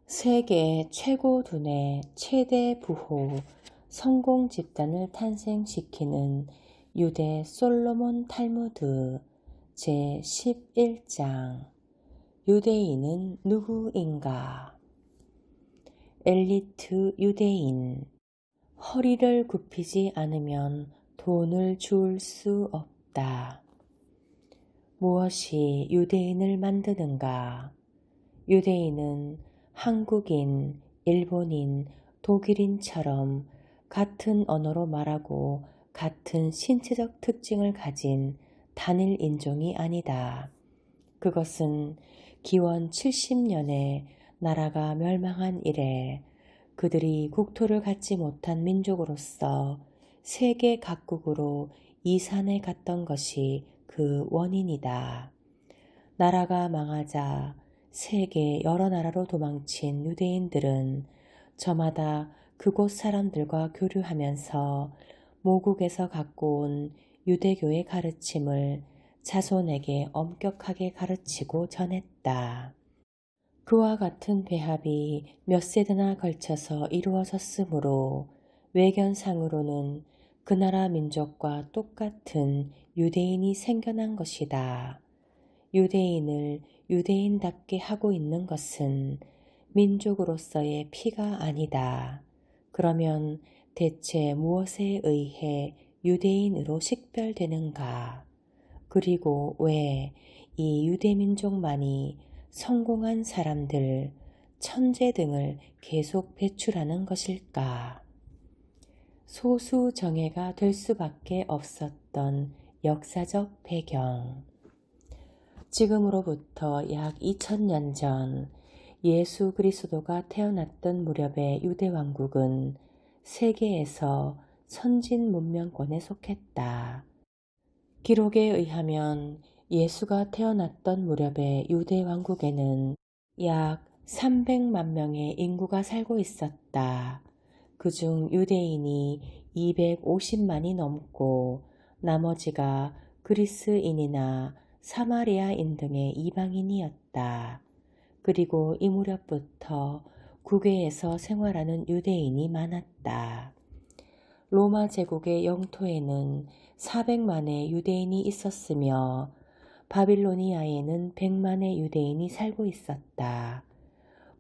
세계 최고 두뇌 최대 부호 성공 집단을 탄생시키는 유대 솔로몬 탈무드 제11장 유대인은 누구인가? 엘리트 유대인 허리를 굽히지 않으면 돈을 줄 수 없다. 무엇이 유대인을 만드는가? 유대인은 한국인, 일본인, 독일인처럼 같은 언어로 말하고 같은 신체적 특징을 가진 단일 인종이 아니다. 그것은 기원 70년에 나라가 멸망한 이래 그들이 국토를 갖지 못한 민족으로서 세계 각국으로 이산해 갔던 것이 그 원인이다. 나라가 망하자 세계 여러 나라로 도망친 유대인들은 저마다 그곳 사람들과 교류하면서 모국에서 갖고 온 유대교의 가르침을 자손에게 엄격하게 가르치고 전했다. 그와 같은 배합이 몇 세대나 걸쳐서 이루어졌으므로 외견상으로는 그 나라 민족과 똑같은 유대인이 생겨난 것이다. 유대인을 유대인답게 하고 있는 것은 민족으로서의 피가 아니다. 그러면 대체 무엇에 의해 유대인으로 식별되는가? 그리고 왜 이 유대민족만이 성공한 사람들, 천재 등을 계속 배출하는 것일까? 소수 정예가 될 수밖에 없었던 역사적 배경. 지금으로부터 약 2000년 전 예수 그리스도가 태어났던 무렵의 유대왕국은 세계에서 선진 문명권에 속했다. 기록에 의하면 예수가 태어났던 무렵의 유대왕국에는 약 300만 명의 인구가 살고 있었다. 그중 유대인이 250만이 넘고 나머지가 그리스인이나 사마리아인 등의 이방인이었다. 그리고 이 무렵부터 국외에서 생활하는 유대인이 많았다. 로마 제국의 영토에는 400만의 유대인이 있었으며 바빌로니아에는 100만의 유대인이 살고 있었다.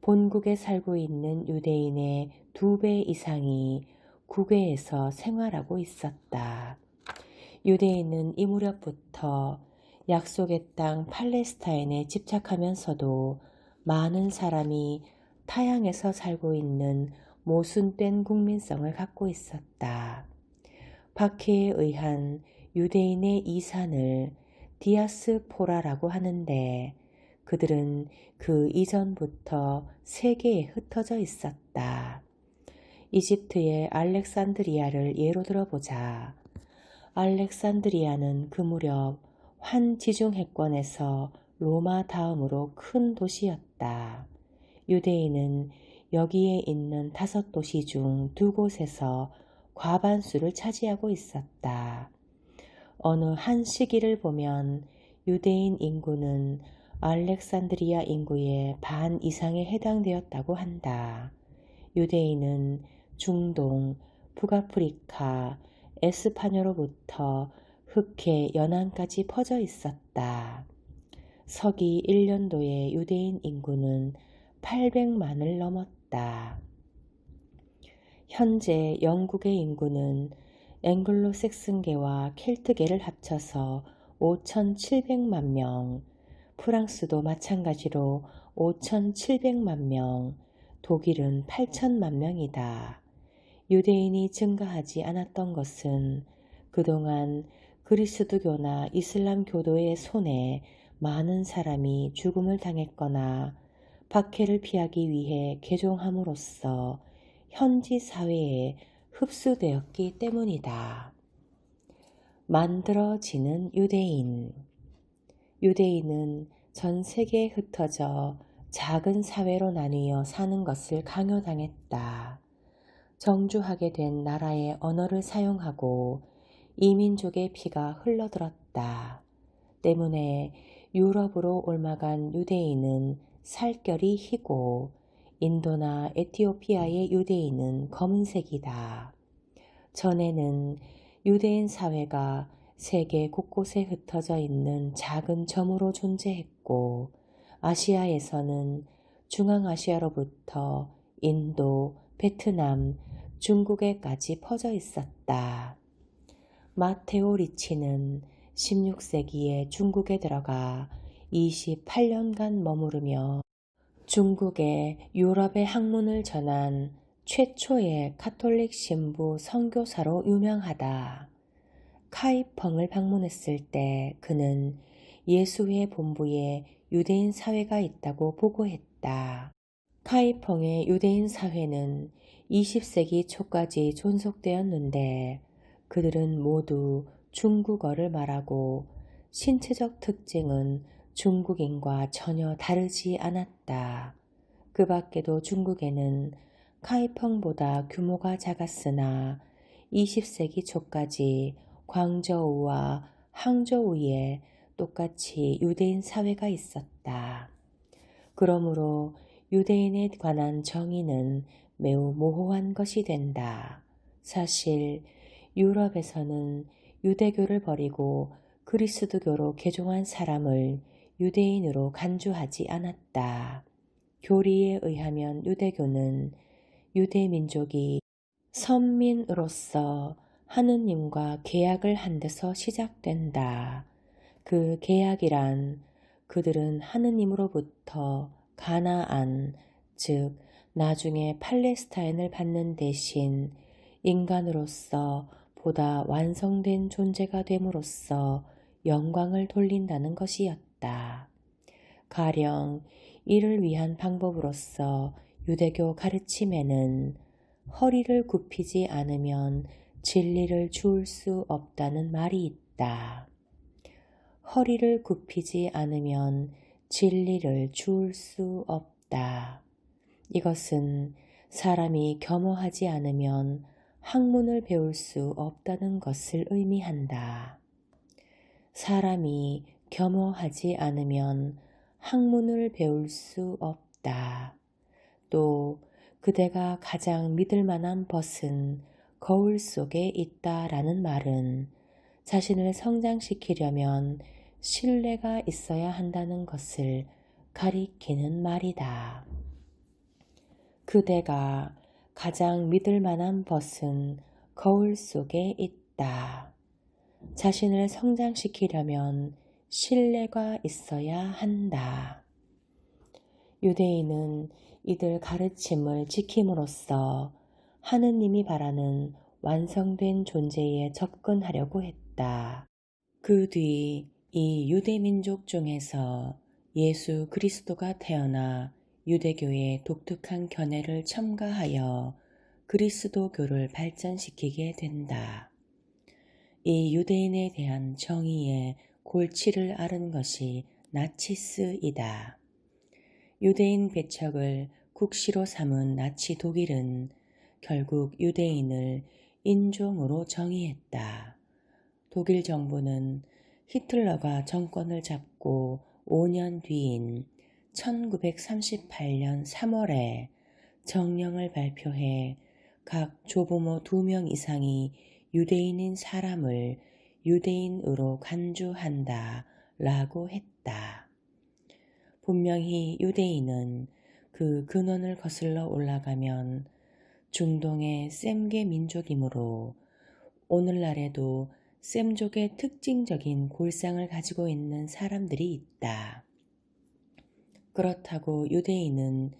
본국에 살고 있는 유대인의 2배 이상이 국외에서 생활하고 있었다. 유대인은 이 무렵부터 약속의 땅 팔레스타인에 집착하면서도 많은 사람이 타향에서 살고 있는 모순된 국민성을 갖고 있었다. 박해에 의한 유대인의 이산을 디아스포라라고 하는데 그들은 그 이전부터 세계에 흩어져 있었다. 이집트의 알렉산드리아를 예로 들어보자. 알렉산드리아는 그 무렵 환지중해권에서 로마 다음으로 큰 도시였다. 유대인은 여기에 있는 5도시 중 2곳에서 과반수를 차지하고 있었다. 어느 한 시기를 보면 유대인 인구는 알렉산드리아 인구의 반 이상에 해당되었다고 한다. 유대인은 중동, 북아프리카, 에스파냐로부터 흑해 연안까지 퍼져 있었다. 서기 1년도의 유대인 인구는 800만을 넘었다. 현재 영국의 인구는 앵글로색슨계와 켈트계를 합쳐서 5,700만 명, 프랑스도 마찬가지로 5,700만 명, 독일은 8천만 명이다. 유대인이 증가하지 않았던 것은 그동안 그리스도교나 이슬람교도의 손에 많은 사람이 죽음을 당했거나 박해를 피하기 위해 개종함으로써 현지 사회에 흡수되었기 때문이다. 만들어지는 유대인. 유대인은 전 세계에 흩어져 작은 사회로 나뉘어 사는 것을 강요당했다. 정주하게 된 나라의 언어를 사용하고 이민족의 피가 흘러들었다. 때문에 유럽으로 옮아간 유대인은 살결이 희고 인도나 에티오피아의 유대인은 검은색이다. 전에는 유대인 사회가 세계 곳곳에 흩어져 있는 작은 점으로 존재했고, 아시아에서는 중앙아시아로부터 인도, 베트남, 중국에까지 퍼져 있었다. 마테오 리치는 16세기에 중국에 들어가 28년간 머무르며 중국의 유럽의 학문을 전한 최초의 카톨릭 신부 선교사로 유명하다. 카이펑을 방문했을 때 그는 예수회 본부에 유대인 사회가 있다고 보고했다. 카이펑의 유대인 사회는 20세기 초까지 존속되었는데 그들은 모두 중국어를 말하고 신체적 특징은 중국인과 전혀 다르지 않았다. 그 밖에도 중국에는 카이펑보다 규모가 작았으나 20세기 초까지 광저우와 항저우에 똑같이 유대인 사회가 있었다. 그러므로 유대인에 관한 정의는 매우 모호한 것이 된다. 사실 유럽에서는 유대교를 버리고 그리스도교로 개종한 사람을 유대인으로 간주하지 않았다. 교리에 의하면 유대교는 유대 민족이 선민으로서 하느님과 계약을 한 데서 시작된다. 그 계약이란 그들은 하느님으로부터 가나안, 즉 나중에 팔레스타인을 받는 대신 인간으로서 보다 완성된 존재가 됨으로써 영광을 돌린다는 것이었다. 가령 이를 위한 방법으로서 유대교 가르침에는 허리를 굽히지 않으면 진리를 주울 수 없다는 말이 있다. 허리를 굽히지 않으면 진리를 주울 수 없다. 이것은 사람이 겸허하지 않으면 학문을 배울 수 없다는 것을 의미한다. 사람이 겸허하지 않으면 학문을 배울 수 없다. 또 그대가 가장 믿을 만한 벗은 거울 속에 있다라는 말은 자신을 성장시키려면 신뢰가 있어야 한다는 것을 가리키는 말이다. 그대가 가장 믿을 만한 벗은 거울 속에 있다. 자신을 성장시키려면 신뢰가 있어야 한다. 유대인은 이들 가르침을 지킴으로써 하느님이 바라는 완성된 존재에 접근하려고 했다. 그 뒤 이 유대민족 중에서 예수 그리스도가 태어나 유대교의 독특한 견해를 첨가하여 그리스도교를 발전시키게 된다. 이 유대인에 대한 정의의 골치를 앓은 것이 나치스이다. 유대인 배척을 국시로 삼은 나치 독일은 결국 유대인을 인종으로 정의했다. 독일 정부는 히틀러가 정권을 잡고 5년 뒤인 1938년 3월에 정령을 발표해 각 조부모 2명 이상이 유대인인 사람을 유대인으로 간주한다 라고 했다. 분명히 유대인은 그 근원을 거슬러 올라가면 중동의 셈계 민족이므로 오늘날에도 셈족의 특징적인 골상을 가지고 있는 사람들이 있다. 그렇다고 유대인은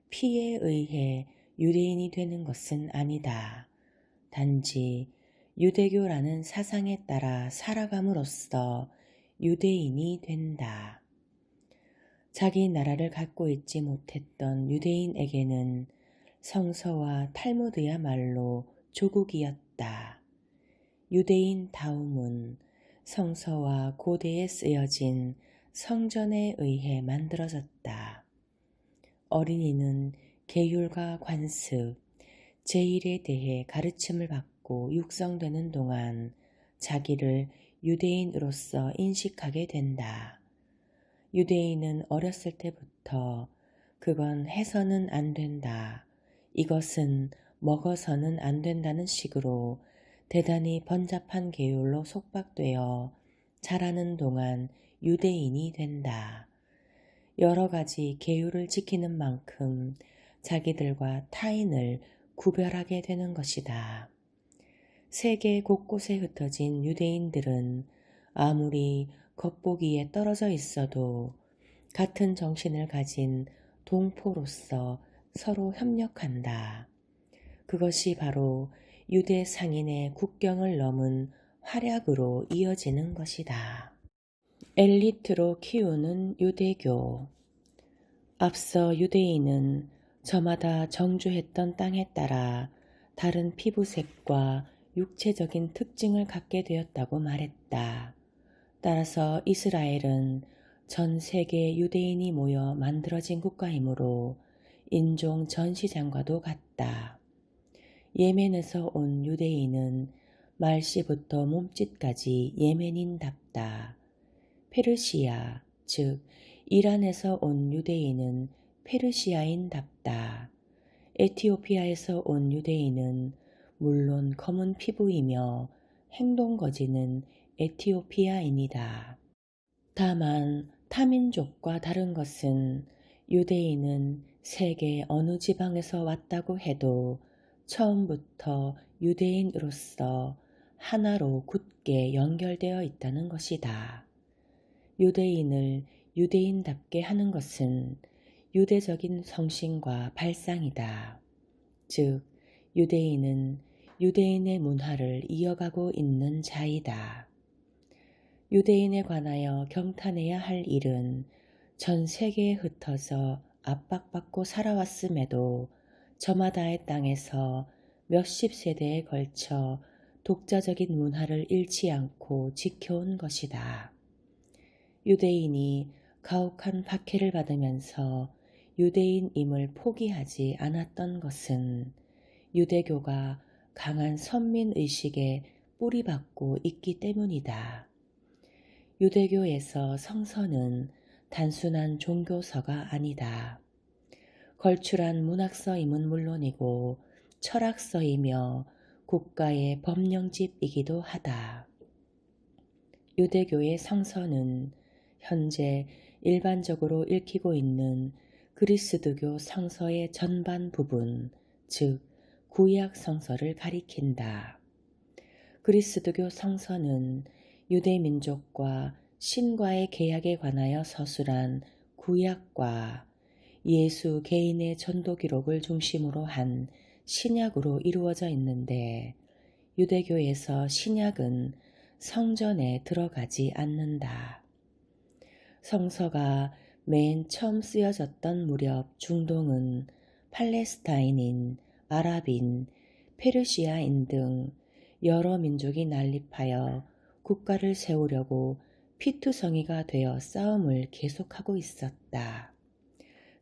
피에 의해 유대인이 되는 것은 아니다. 단지 유대교라는 사상에 따라 살아감으로써 유대인이 된다. 자기 나라를 갖고 있지 못했던 유대인에게는 성서와 탈무드야말로 조국이었다. 유대인 다움은 성서와 고대에 쓰여진 성전에 의해 만들어졌다. 어린이는 계율과 관습, 제일에 대해 가르침을 받고 육성되는 동안 자기를 유대인으로서 인식하게 된다. 유대인은 어렸을 때부터 그건 해서는 안 된다. 이것은 먹어서는 안 된다는 식으로 대단히 번잡한 계율로 속박되어 자라는 동안 유대인이 된다. 여러 가지 계율을 지키는 만큼 자기들과 타인을 구별하게 되는 것이다. 세계 곳곳에 흩어진 유대인들은 아무리 겉보기에 떨어져 있어도 같은 정신을 가진 동포로서 서로 협력한다. 그것이 바로 유대 상인의 국경을 넘은 활약으로 이어지는 것이다. 엘리트로 키우는 유대교. 앞서 유대인은 저마다 정주했던 땅에 따라 다른 피부색과 육체적인 특징을 갖게 되었다고 말했다. 따라서 이스라엘은 전 세계 유대인이 모여 만들어진 국가이므로 인종 전시장과도 같다. 예멘에서 온 유대인은 말씨부터 몸짓까지 예멘인답다. 페르시아, 즉 이란에서 온 유대인은 페르시아인답다. 에티오피아에서 온 유대인은 물론 검은 피부이며 행동거지는 에티오피아인이다. 다만 타민족과 다른 것은 유대인은 세계 어느 지방에서 왔다고 해도 처음부터 유대인으로서 하나로 굳게 연결되어 있다는 것이다. 유대인을 유대인답게 하는 것은 유대적인 성신과 발상이다. 즉, 유대인은 유대인의 문화를 이어가고 있는 자이다. 유대인에 관하여 경탄해야 할 일은 전 세계에 흩어져 압박받고 살아왔음에도 저마다의 땅에서 몇십 세대에 걸쳐 독자적인 문화를 잃지 않고 지켜온 것이다. 유대인이 가혹한 박해를 받으면서 유대인임을 포기하지 않았던 것은 유대교가 강한 선민의식에 뿌리박고 있기 때문이다. 유대교에서 성서는 단순한 종교서가 아니다. 걸출한 문학서임은 물론이고 철학서이며 국가의 법령집이기도 하다. 유대교의 성서는 현재 일반적으로 읽히고 있는 그리스도교 성서의 전반 부분, 즉 구약 성서를 가리킨다. 그리스도교 성서는 유대 민족과 신과의 계약에 관하여 서술한 구약과 예수 개인의 전도 기록을 중심으로 한 신약으로 이루어져 있는데 유대교에서 신약은 성전에 들어가지 않는다. 성서가 맨 처음 쓰여졌던 무렵 중동은 팔레스타인인, 아랍인, 페르시아인 등 여러 민족이 난립하여 국가를 세우려고 피투성이가 되어 싸움을 계속하고 있었다.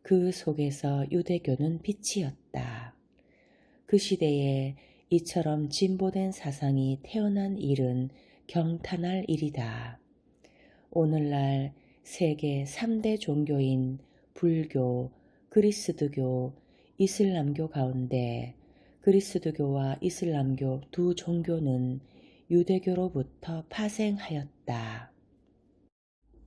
그 속에서 유대교는 빛이었다. 그 시대에 이처럼 진보된 사상이 태어난 일은 경탄할 일이다. 오늘날 세계 3대 종교인 불교, 그리스도교, 이슬람교 가운데 그리스도교와 이슬람교 두 종교는 유대교로부터 파생하였다.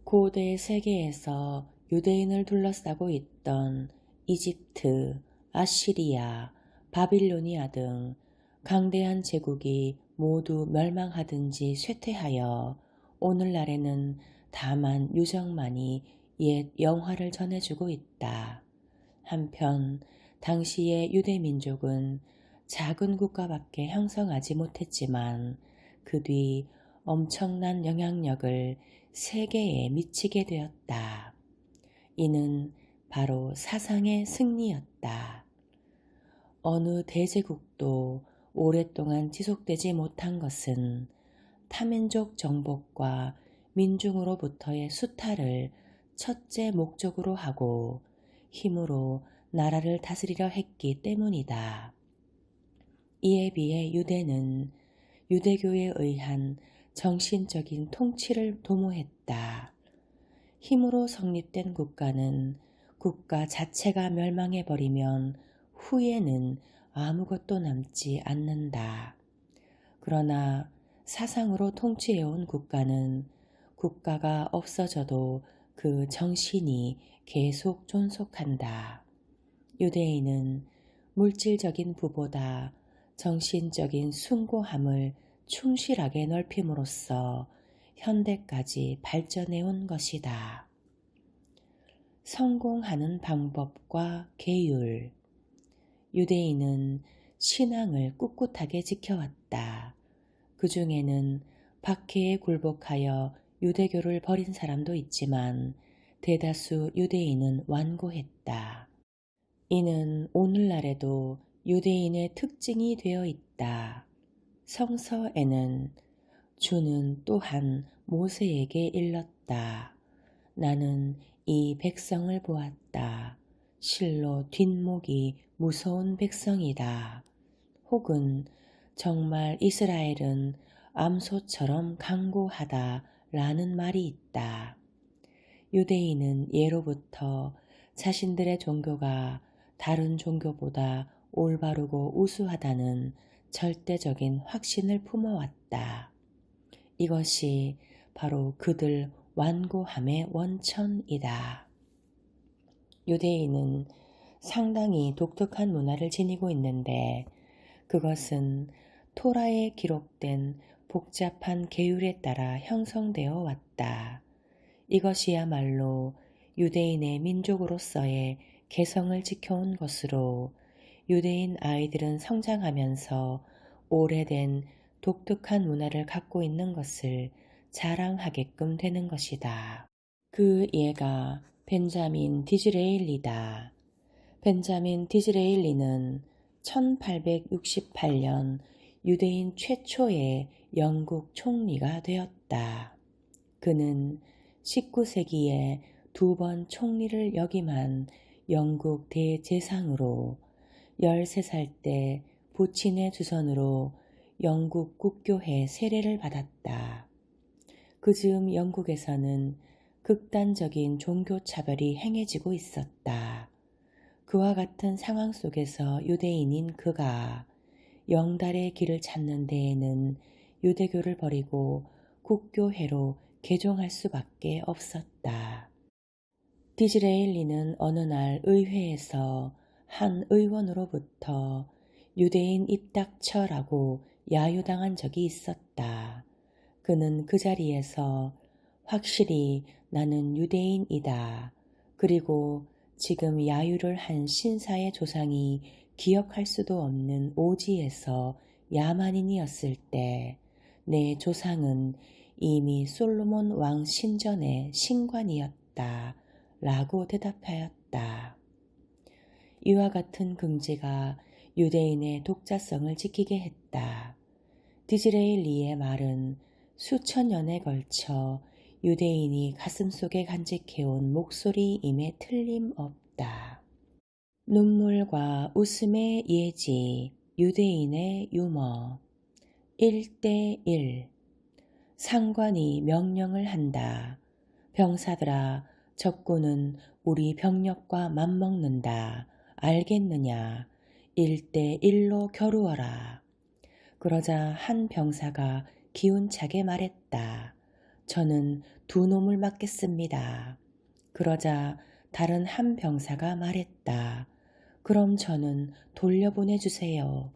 고대 세계에서 유대인을 둘러싸고 있던 이집트, 아시리아, 바빌로니아 등 강대한 제국이 모두 멸망하든지 쇠퇴하여 오늘날에는 다만 유적만이 옛 영화를 전해주고 있다. 한편 당시의 유대민족은 작은 국가밖에 형성하지 못했지만 그 뒤 엄청난 영향력을 세계에 미치게 되었다. 이는 바로 사상의 승리였다. 어느 대제국도 오랫동안 지속되지 못한 것은 타민족 정복과 민중으로부터의 수탈을 첫째 목적으로 하고 힘으로 나라를 다스리려 했기 때문이다. 이에 비해 유대는 유대교에 의한 정신적인 통치를 도모했다. 힘으로 성립된 국가는 국가 자체가 멸망해버리면 후에는 아무것도 남지 않는다. 그러나 사상으로 통치해온 국가는 국가가 없어져도 그 정신이 계속 존속한다. 유대인은 물질적인 부보다 정신적인 숭고함을 충실하게 넓힘으로써 현대까지 발전해온 것이다. 성공하는 방법과 계율. 유대인은 신앙을 꿋꿋하게 지켜왔다. 그 중에는 박해에 굴복하여 유대교를 버린 사람도 있지만 대다수 유대인은 완고했다. 이는 오늘날에도 유대인의 특징이 되어 있다. 성서에는 주는 또한 모세에게 일렀다. 나는 이 백성을 보았다. 실로 뒷목이 무서운 백성이다. 혹은 정말 이스라엘은 암소처럼 강고하다 라는 말이 있다. 유대인은 예로부터 자신들의 종교가 다른 종교보다 올바르고 우수하다는 절대적인 확신을 품어왔다. 이것이 바로 그들 완고함의 원천이다. 유대인은 상당히 독특한 문화를 지니고 있는데 그것은 토라에 기록된 복잡한 계율에 따라 형성되어 왔다. 이것이야말로 유대인의 민족으로서의 개성을 지켜온 것으로 유대인 아이들은 성장하면서 오래된 독특한 문화를 갖고 있는 것을 자랑하게끔 되는 것이다. 그 예가 벤자민 디즈레일리다. 벤자민 디즈레일리는 1868년 유대인 최초의 영국 총리가 되었다. 그는 19세기에 2번 총리를 역임한 영국 대제상으로 13살 때 부친의 주선으로 영국 국교회 세례를 받았다. 그즈음 영국에서는 극단적인 종교차별이 행해지고 있었다. 그와 같은 상황 속에서 유대인인 그가 영달의 길을 찾는 데에는 유대교를 버리고 국교회로 개종할 수밖에 없었다. 디즈레일리는 어느 날 의회에서 한 의원으로부터 유대인 입닥쳐라고 야유당한 적이 있었다. 그는 그 자리에서 확실히 나는 유대인이다. 그리고 지금 야유를 한 신사의 조상이 기억할 수도 없는 오지에서 야만인이었을 때 내 조상은 이미 솔로몬 왕 신전의 신관이었다. 라고 대답하였다. 이와 같은 긍지가 유대인의 독자성을 지키게 했다. 디즈레일리의 말은 수천 년에 걸쳐 유대인이 가슴속에 간직해온 목소리임에 틀림없다. 눈물과 웃음의 예지, 유대인의 유머. 1대1. 상관이 명령을 한다. 병사들아, 적군은 우리 병력과 맞먹는다. 알겠느냐? 1대1로 겨루어라. 그러자 한 병사가 기운차게 말했다. 저는 2놈을 맞겠습니다. 그러자 다른 한 병사가 말했다. 그럼 저는 돌려보내주세요.